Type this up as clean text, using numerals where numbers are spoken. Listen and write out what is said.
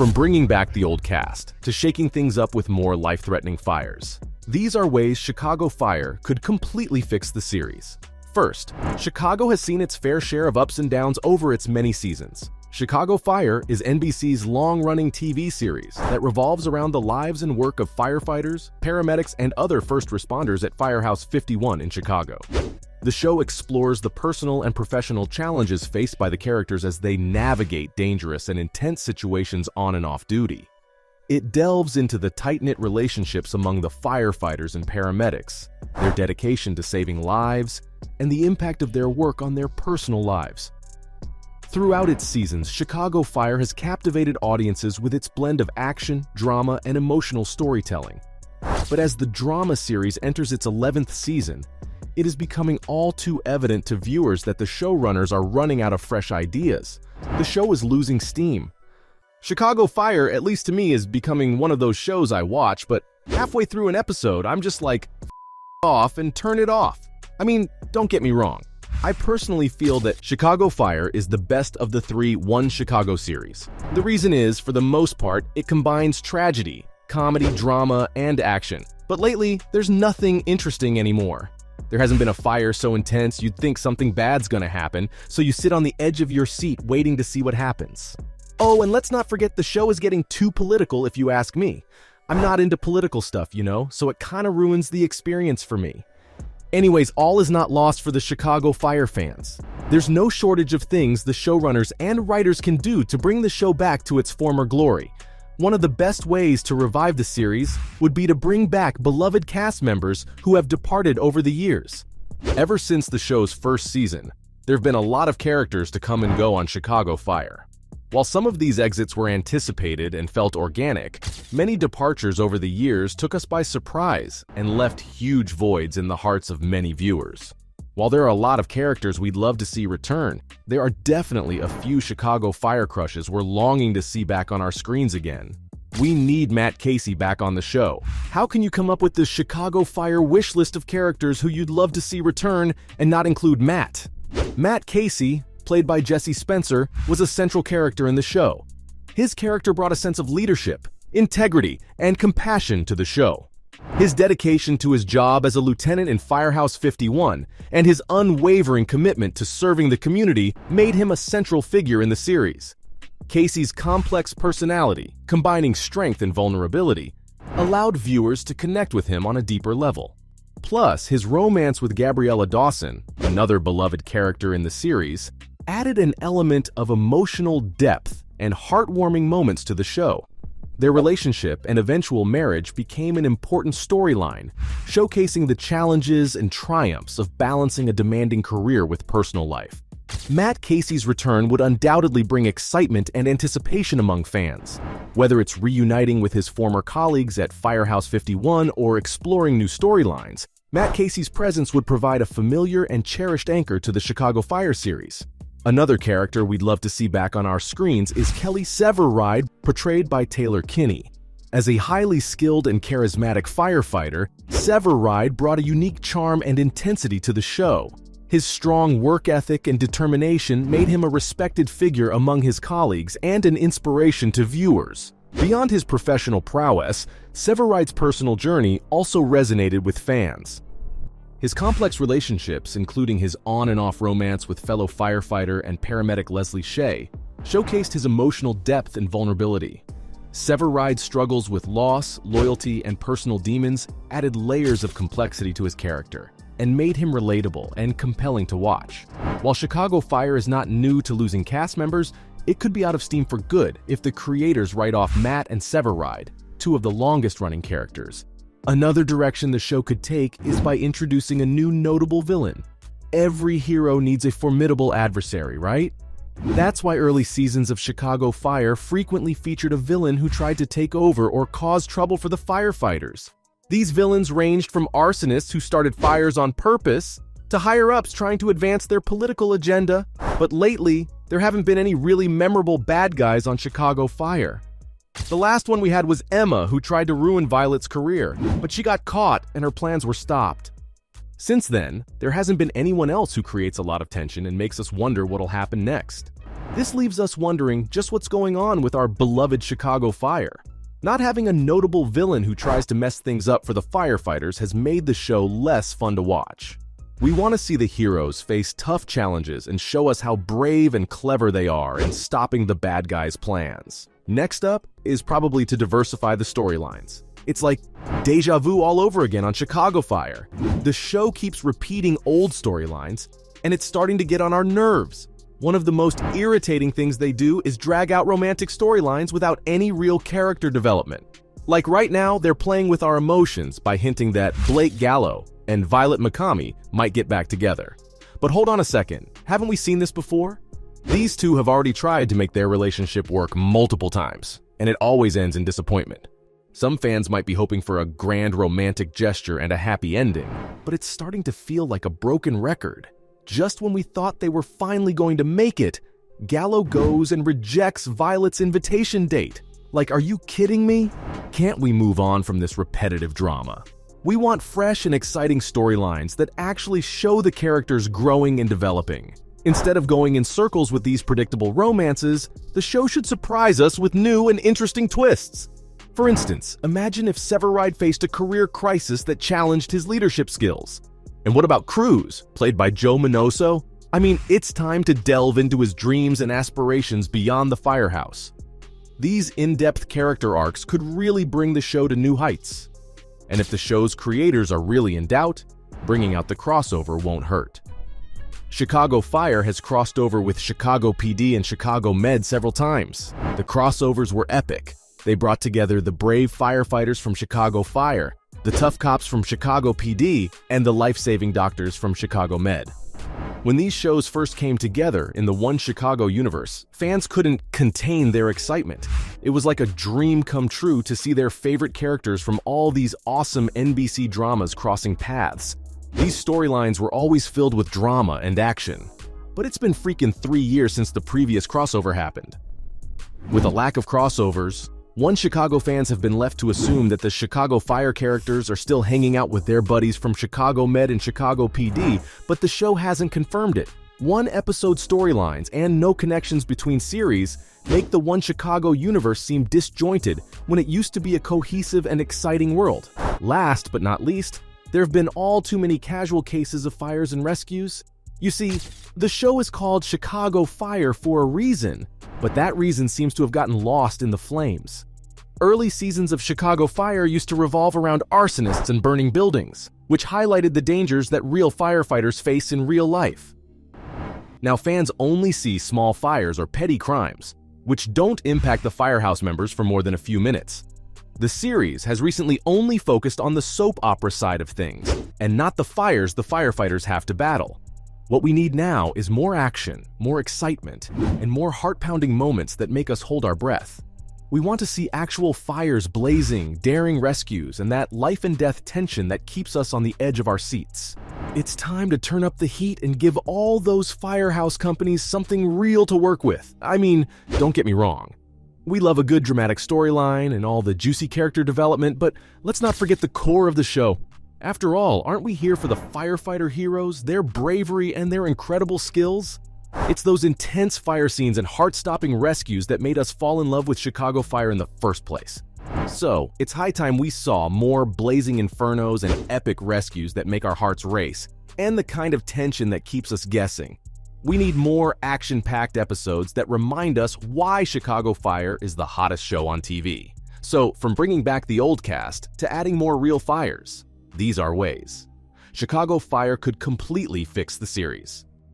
From bringing back the old cast to shaking things up with more life-threatening fires, these are ways Chicago Fire could completely fix the series. First, Chicago has seen its fair share of ups and downs over its many seasons. Chicago Fire is NBC's long-running TV series that revolves around the lives and work of firefighters, paramedics, and other first responders at Firehouse 51 in Chicago. The show explores the personal and professional challenges faced by the characters as they navigate dangerous and intense situations on and off duty. It delves into the tight-knit relationships among the firefighters and paramedics, their dedication to saving lives, and the impact of their work on their personal lives. Throughout its seasons, Chicago Fire has captivated audiences with its blend of action, drama, and emotional storytelling. But as the drama series enters its 11th season, it is becoming all too evident to viewers that the showrunners are running out of fresh ideas. The show is losing steam. Chicago Fire, at least to me, is becoming one of those shows I watch, but halfway through an episode, I'm just like, off and turn it off. I mean, don't get me wrong. I personally feel that Chicago Fire is the best of the three One Chicago series. The reason is, for the most part, it combines tragedy, comedy, drama, and action. But lately, there's nothing interesting anymore. There hasn't been a fire so intense you'd think something bad's gonna happen, so you sit on the edge of your seat waiting to see what happens. Oh, and let's not forget the show is getting too political if you ask me. I'm not into political stuff, so it kinda ruins the experience for me. Anyways, all is not lost for the Chicago Fire fans. There's no shortage of things the showrunners and writers can do to bring the show back to its former glory. One of the best ways to revive the series would be to bring back beloved cast members who have departed over the years. Ever since the show's first season, there have been a lot of characters to come and go on Chicago Fire. While some of these exits were anticipated and felt organic, many departures over the years took us by surprise and left huge voids in the hearts of many viewers. While there are a lot of characters we'd love to see return, there are definitely a few Chicago Fire crushes we're longing to see back on our screens again. We need Matt Casey back on the show. How can you come up with the Chicago Fire wish list of characters who you'd love to see return and not include Matt? Matt Casey, played by Jesse Spencer, was a central character in the show. His character brought a sense of leadership, integrity, and compassion to the show. His dedication to his job as a lieutenant in Firehouse 51 and his unwavering commitment to serving the community made him a central figure in the series. Casey's complex personality, combining strength and vulnerability, allowed viewers to connect with him on a deeper level. Plus, his romance with Gabriella Dawson, another beloved character in the series, added an element of emotional depth and heartwarming moments to the show. Their relationship and eventual marriage became an important storyline, showcasing the challenges and triumphs of balancing a demanding career with personal life. Matt Casey's return would undoubtedly bring excitement and anticipation among fans. Whether it's reuniting with his former colleagues at Firehouse 51 or exploring new storylines, Matt Casey's presence would provide a familiar and cherished anchor to the Chicago Fire series. Another character we'd love to see back on our screens is Kelly Severide, portrayed by Taylor Kinney. As a highly skilled and charismatic firefighter, Severide brought a unique charm and intensity to the show. His strong work ethic and determination made him a respected figure among his colleagues and an inspiration to viewers. Beyond his professional prowess, Severide's personal journey also resonated with fans. His complex relationships, including his on and off romance with fellow firefighter and paramedic Leslie Shea, showcased his emotional depth and vulnerability. Severide's struggles with loss, loyalty, and personal demons added layers of complexity to his character and made him relatable and compelling to watch. While Chicago Fire is not new to losing cast members, it could be out of steam for good if the creators write off Matt and Severide, two of the longest-running characters. Another direction the show could take is by introducing a new notable villain. Every hero needs a formidable adversary, right? That's why early seasons of Chicago Fire frequently featured a villain who tried to take over or cause trouble for the firefighters. These villains ranged from arsonists who started fires on purpose to higher-ups trying to advance their political agenda, but lately, there haven't been any really memorable bad guys on Chicago Fire. The last one we had was Emma, who tried to ruin Violet's career, but she got caught and her plans were stopped. Since then, there hasn't been anyone else who creates a lot of tension and makes us wonder what'll happen next. This leaves us wondering just what's going on with our beloved Chicago Fire. Not having a notable villain who tries to mess things up for the firefighters has made the show less fun to watch. We want to see the heroes face tough challenges and show us how brave and clever they are in stopping the bad guys' plans. Next up is probably to diversify the storylines. It's like deja vu all over again on Chicago Fire. The show keeps repeating old storylines, and it's starting to get on our nerves. One of the most irritating things they do is drag out romantic storylines without any real character development. Like right now, they're playing with our emotions by hinting that Blake Gallo and Violet Mikami might get back together. But hold on a second, haven't we seen this before? These two have already tried to make their relationship work multiple times, and it always ends in disappointment. Some fans might be hoping for a grand romantic gesture and a happy ending, but it's starting to feel like a broken record. Just when we thought they were finally going to make it, Gallo goes and rejects Violet's invitation date. Like, are you kidding me? Can't we move on from this repetitive drama? We want fresh and exciting storylines that actually show the characters growing and developing. Instead of going in circles with these predictable romances, the show should surprise us with new and interesting twists. For instance, imagine if Severide faced a career crisis that challenged his leadership skills. And what about Cruz, played by Joe Minoso? I mean, it's time to delve into his dreams and aspirations beyond the firehouse. These in-depth character arcs could really bring the show to new heights. And if the show's creators are really in doubt, bringing out the crossover won't hurt. Chicago Fire has crossed over with Chicago PD and Chicago Med several times. The crossovers were epic. They brought together the brave firefighters from Chicago Fire, the tough cops from Chicago PD, and the life-saving doctors from Chicago Med. When these shows first came together in the One Chicago universe, fans couldn't contain their excitement. It was like a dream come true to see their favorite characters from all these awesome NBC dramas crossing paths. These storylines were always filled with drama and action. But it's been freaking 3 years since the previous crossover happened. With a lack of crossovers, One Chicago fans have been left to assume that the Chicago Fire characters are still hanging out with their buddies from Chicago Med and Chicago PD, but the show hasn't confirmed it. One-episode storylines and no connections between series make the One Chicago universe seem disjointed when it used to be a cohesive and exciting world. Last but not least, there have been all too many casual cases of fires and rescues. You see, the show is called Chicago Fire for a reason, but that reason seems to have gotten lost in the flames. Early seasons of Chicago Fire used to revolve around arsonists and burning buildings, which highlighted the dangers that real firefighters face in real life. Now fans only see small fires or petty crimes, which don't impact the firehouse members for more than a few minutes. The series has recently only focused on the soap opera side of things, and not the fires the firefighters have to battle. What we need now is more action, more excitement, and more heart-pounding moments that make us hold our breath. We want to see actual fires blazing, daring rescues, and that life-and-death tension that keeps us on the edge of our seats. It's time to turn up the heat and give all those firehouse companies something real to work with. I mean, don't get me wrong. We love a good dramatic storyline and all the juicy character development, but let's not forget the core of the show. After all, aren't we here for the firefighter heroes, their bravery, and their incredible skills? It's those intense fire scenes and heart-stopping rescues that made us fall in love with Chicago Fire in the first place. So, it's high time we saw more blazing infernos and epic rescues that make our hearts race, and the kind of tension that keeps us guessing. We need more action-packed episodes that remind us why Chicago Fire is the hottest show on TV. So, from bringing back the old cast to adding more real fires, these are ways. Chicago Fire could completely fix the series.